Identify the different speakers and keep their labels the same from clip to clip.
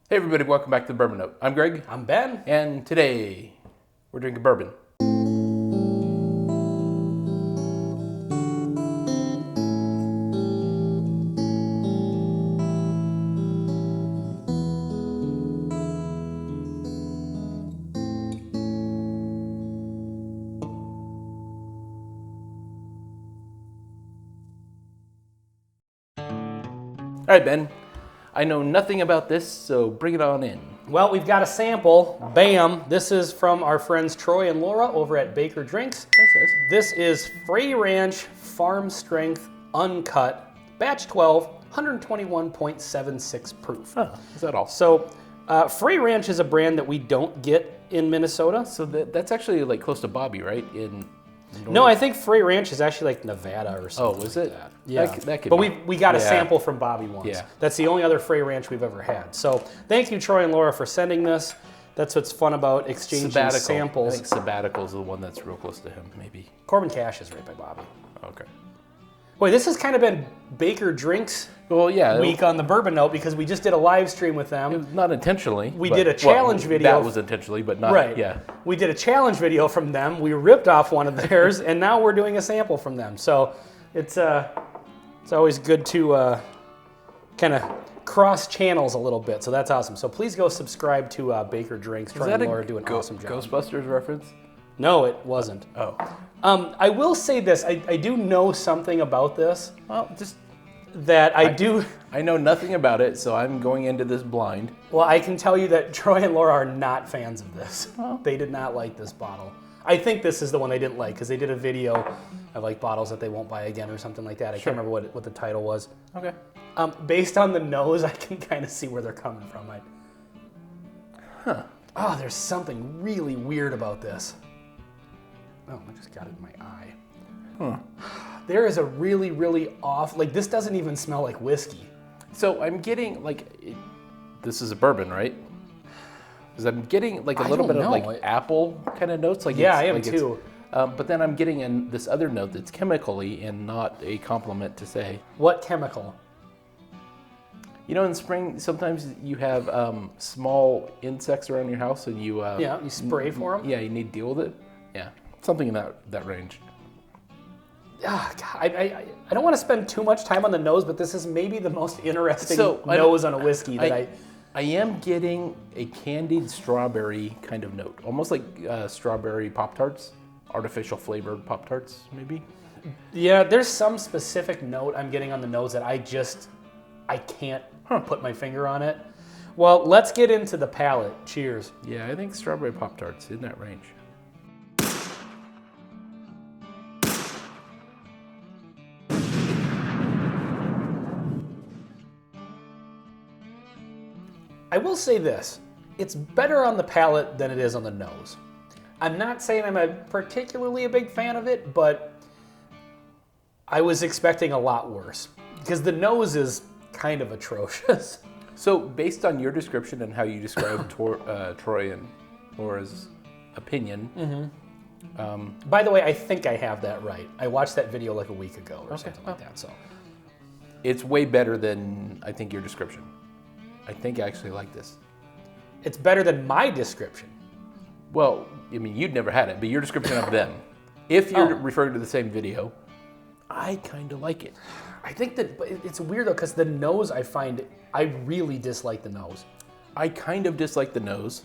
Speaker 1: Hey everybody, welcome back to the Bourbon Note. I'm Greg.
Speaker 2: I'm Ben.
Speaker 1: And today we're drinking bourbon. All right, Ben. I know nothing about this, so bring it on in.
Speaker 2: Well, we've got a sample. Bam. This is from our friends Troy and Laura over at Baker Drinks.
Speaker 1: Thanks, guys.
Speaker 2: This is Frey Ranch Farm Strength Uncut, Batch 12, 121.76 proof.
Speaker 1: Huh, is that all?
Speaker 2: So, Frey Ranch is a brand that we don't get in Minnesota.
Speaker 1: So that's actually like close to Bobby, right?
Speaker 2: No, I think Frey Ranch is actually like Nevada or something.
Speaker 1: Oh, is it?
Speaker 2: Like that. Yeah.
Speaker 1: That could
Speaker 2: but
Speaker 1: be.
Speaker 2: we got a
Speaker 1: Yeah.
Speaker 2: sample from Bobby once.
Speaker 1: Yeah.
Speaker 2: That's the only other Frey Ranch we've ever had. So thank you, Troy and Laura, for sending this. That's what's fun about exchanging samples.
Speaker 1: I think Sabbatical's the one that's real close to him, maybe.
Speaker 2: Corbin Cash is right by Bobby.
Speaker 1: Okay.
Speaker 2: Boy, this has kind of been Baker Drinks
Speaker 1: Well, yeah.
Speaker 2: week on the Bourbon Note because we just did a live stream with them.
Speaker 1: Not intentionally.
Speaker 2: We did a challenge video.
Speaker 1: That was intentionally, but not.
Speaker 2: Right.
Speaker 1: Yeah.
Speaker 2: We did a challenge video from them. We ripped off one of theirs, and now we're doing a sample from them. So it's always good to kind of cross channels a little bit. So that's awesome. So please go subscribe to Baker Drinks. Troy and Laura do an awesome job.
Speaker 1: Ghostbusters reference?
Speaker 2: No, it wasn't.
Speaker 1: Oh.
Speaker 2: I will say this. I do know something about this.
Speaker 1: Well, just
Speaker 2: That I do.
Speaker 1: I know nothing about it, so I'm going into this blind.
Speaker 2: Well, I can tell you that Troy and Laura are not fans of this. They did not like this bottle. I think this is the one they didn't like because they did a video of like bottles that they won't buy again or something like that. I can't remember what the title was.
Speaker 1: Okay.
Speaker 2: Based on the nose, I can kind of see where they're coming from. Oh, there's something really weird about this. Oh, I just got it in my eye.
Speaker 1: Huh.
Speaker 2: There is a really, really off, like this doesn't even smell like whiskey.
Speaker 1: So I'm getting this is a bourbon, right? Because I'm getting like a little bit of like apple kind of notes. Like
Speaker 2: yeah, I am too.
Speaker 1: But then I'm getting this other note that's chemically and not a compliment to say.
Speaker 2: What chemical?
Speaker 1: You know, in spring, sometimes you have small insects around your house and you...
Speaker 2: Yeah, you spray for them?
Speaker 1: Yeah, you need to deal with it. Yeah, something in that range.
Speaker 2: God, I don't want to spend too much time on the nose, but this is maybe the most interesting
Speaker 1: So,
Speaker 2: nose on a whiskey that
Speaker 1: I am getting a candied strawberry kind of note, almost like strawberry Pop-Tarts, artificial flavored Pop-Tarts, maybe.
Speaker 2: Yeah, there's some specific note I'm getting on the nose that I can't put my finger on it. Well, let's get into the palate. Cheers.
Speaker 1: Yeah, I think strawberry Pop-Tarts in that range.
Speaker 2: I will say this, it's better on the palate than it is on the nose. I'm not saying I'm particularly a big fan of it, but I was expecting a lot worse because the nose is kind of atrocious.
Speaker 1: So based on your description and how you described Troy and Laura's opinion.
Speaker 2: By the way, I think I have that right. I watched that video like a week ago or something like that. So
Speaker 1: It's way better than, I think, your description. I think I actually like this.
Speaker 2: it's better than my description.
Speaker 1: Well, I mean, you'd never had it, but your description of them. If you're referring to the same video, I kind of like it.
Speaker 2: I think that it's weird though because the nose I really dislike the nose.
Speaker 1: I kind of dislike the nose,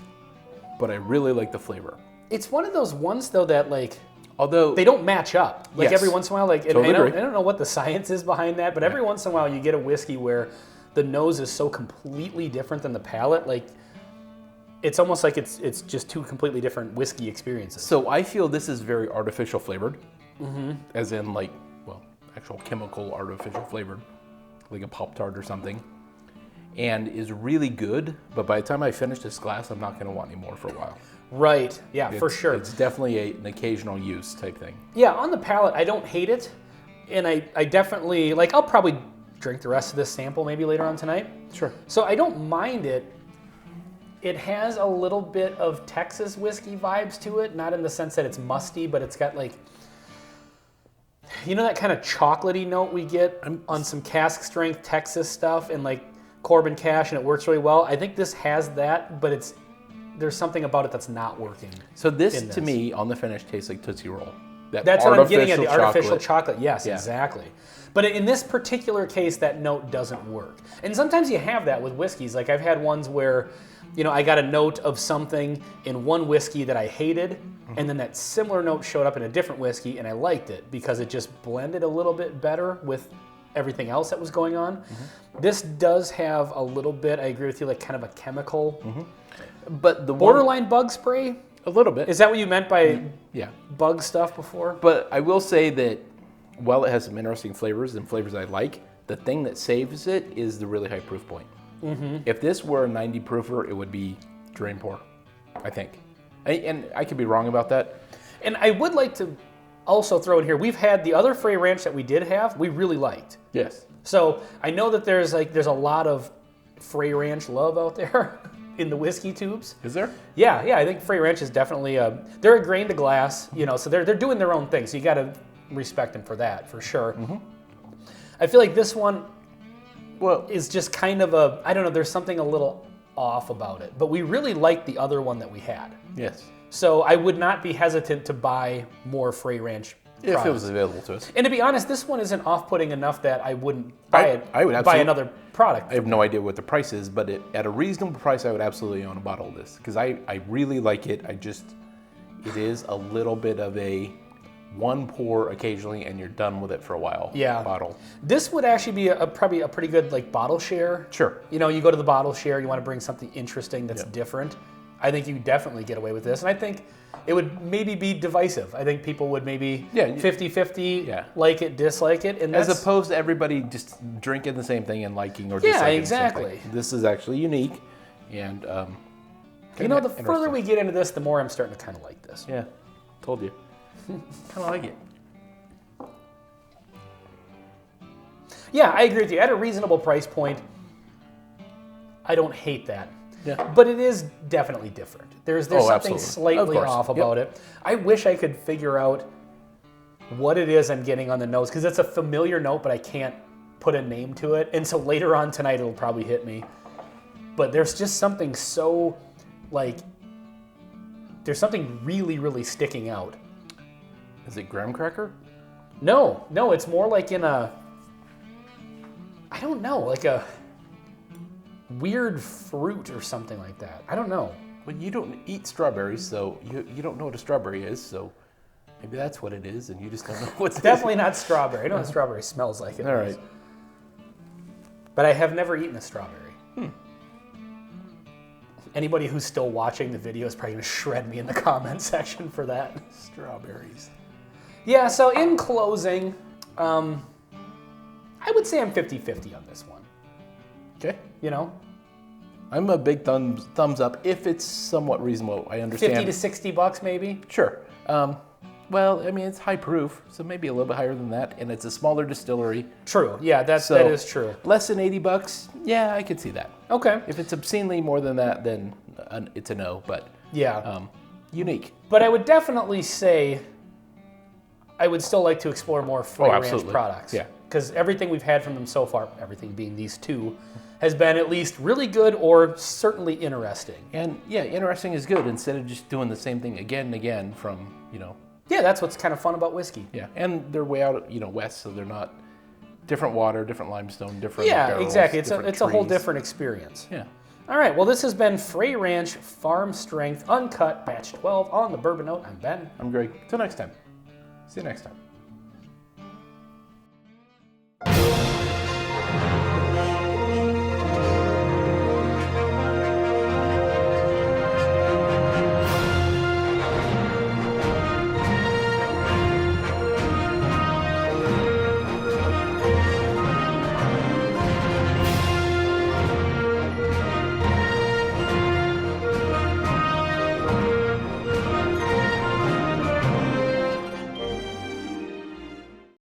Speaker 1: but I really like the flavor.
Speaker 2: It's one of those ones though that like
Speaker 1: Although
Speaker 2: they don't match up. Like
Speaker 1: Yes.
Speaker 2: every once in a while, like and
Speaker 1: Totally
Speaker 2: I
Speaker 1: agree.
Speaker 2: don't know what the science is behind that, but every once in a while you get a whiskey where the nose is so completely different than the palate. Like it's almost like it's just two completely different whiskey experiences.
Speaker 1: So I feel this is very artificial flavored, as in like, well, actual chemical artificial flavored, like a Pop-Tart or something, and is really good. But by the time I finish this glass, I'm not going to want any more for a while.
Speaker 2: Right. Yeah, for sure.
Speaker 1: It's definitely an occasional use type thing.
Speaker 2: Yeah, on the palate, I don't hate it, and I definitely like. I'll probably drink the rest of this sample maybe later on tonight.
Speaker 1: Sure.
Speaker 2: So I don't mind it. It has a little bit of Texas whiskey vibes to it, not in the sense that it's musty, but it's got like, you know, that kind of chocolatey note we get on some cask strength Texas stuff, and like Corbin Cash, and it works really well. I think this has that, but there's something about it that's not working.
Speaker 1: So this, to me, on the finish, tastes like Tootsie Roll.
Speaker 2: That's what I'm getting at, the artificial chocolate. Yes,
Speaker 1: Yeah.
Speaker 2: exactly. But in this particular case, that note doesn't work. And sometimes you have that with whiskeys. Like I've had ones where, I got a note of something in one whiskey that I hated, and then that similar note showed up in a different whiskey, and I liked it because it just blended a little bit better with everything else that was going on. This does have a little bit, I agree with you, like kind of a chemical.
Speaker 1: But the
Speaker 2: Borderline bug spray?
Speaker 1: A little bit.
Speaker 2: Is that what you meant by
Speaker 1: Yeah.
Speaker 2: bug stuff before?
Speaker 1: But I will say that while it has some interesting flavors and flavors I like, the thing that saves it is the really high proof point. If this were a 90 proofer, it would be drain pour, I think. And I could be wrong about that.
Speaker 2: And I would like to also throw in here, we've had the other Frey Ranch that we did have, we really liked.
Speaker 1: Yes.
Speaker 2: So I know that there's a lot of Frey Ranch love out there in the whiskey tubes.
Speaker 1: Is there?
Speaker 2: Yeah, I think Frey Ranch is definitely they're a grain to glass, so they're doing their own thing. So you got to respect them for that, for sure. I feel like this one is just kind of I don't know, there's something a little off about it. But we really liked the other one that we had.
Speaker 1: Yes.
Speaker 2: So I would not be hesitant to buy more Frey Ranch
Speaker 1: if it was available to us.
Speaker 2: And to be honest, this one isn't off-putting enough that I wouldn't buy it.
Speaker 1: I would
Speaker 2: buy another product.
Speaker 1: I have no idea what the price is, but at a reasonable price, I would absolutely own a bottle of this because I really like it. It is a little bit of a one pour occasionally, and you're done with it for a while.
Speaker 2: Yeah.
Speaker 1: Bottle.
Speaker 2: This would actually be probably a pretty good bottle share.
Speaker 1: Sure.
Speaker 2: You go to the bottle share, you want to bring something interesting that's different. I think you definitely get away with this, and I think it would maybe be divisive. I think people would maybe 50-50 like it, dislike it. And
Speaker 1: as opposed to everybody just drinking the same thing and liking or disliking
Speaker 2: the same thing.
Speaker 1: This is actually unique. And
Speaker 2: the further we get into this, the more I'm starting to kind of like this.
Speaker 1: Yeah, told you. Kind of like it.
Speaker 2: Yeah, I agree with you. At a reasonable price point, I don't hate that.
Speaker 1: Yeah.
Speaker 2: But it is definitely different. There's something
Speaker 1: absolutely.
Speaker 2: slightly off about it. I wish I could figure out what it is I'm getting on the nose, because it's a familiar note, but I can't put a name to it. And so later on tonight, it'll probably hit me. But there's just something so, there's something really, really sticking out.
Speaker 1: Is it graham cracker?
Speaker 2: No, it's more like in a, I don't know, like a weird fruit or something like that. I don't know.
Speaker 1: Well, you don't eat strawberries, so you don't know what a strawberry is, so maybe that's what it is, and you just don't know what it is.
Speaker 2: Definitely not strawberry. I know what strawberry smells like.
Speaker 1: All right.
Speaker 2: But I have never eaten a strawberry. Anybody who's still watching the video is probably going to shred me in the comment section for that.
Speaker 1: Strawberries.
Speaker 2: Yeah, so in closing, I would say I'm 50-50 on this one.
Speaker 1: Okay.
Speaker 2: I'm
Speaker 1: a big thumbs up if it's somewhat reasonable. I understand.
Speaker 2: $50 to $60 maybe?
Speaker 1: Sure. Well, I mean, it's high proof, so maybe a little bit higher than that, and it's a smaller distillery.
Speaker 2: True. Yeah, that is true.
Speaker 1: Less than $80, yeah, I could see that.
Speaker 2: Okay.
Speaker 1: If it's obscenely more than that, then it's a no, but unique.
Speaker 2: But I would definitely say I would still like to explore more Frey Ranch products.
Speaker 1: Yeah.
Speaker 2: Because everything we've had from them so far, everything being these two, has been at least really good or certainly interesting.
Speaker 1: And yeah, interesting is good instead of just doing the same thing again and again from,
Speaker 2: Yeah, that's what's kind of fun about whiskey.
Speaker 1: Yeah, and they're way out, west, so they're not different water, different limestone, different barrels,
Speaker 2: exactly. It's a whole
Speaker 1: trees.
Speaker 2: different experience.
Speaker 1: Yeah.
Speaker 2: All right, well, this has been Frey Ranch Farm Strength Uncut Batch 12 on the Bourbon Note. I'm Ben.
Speaker 1: I'm Greg. Till next time. See you next time.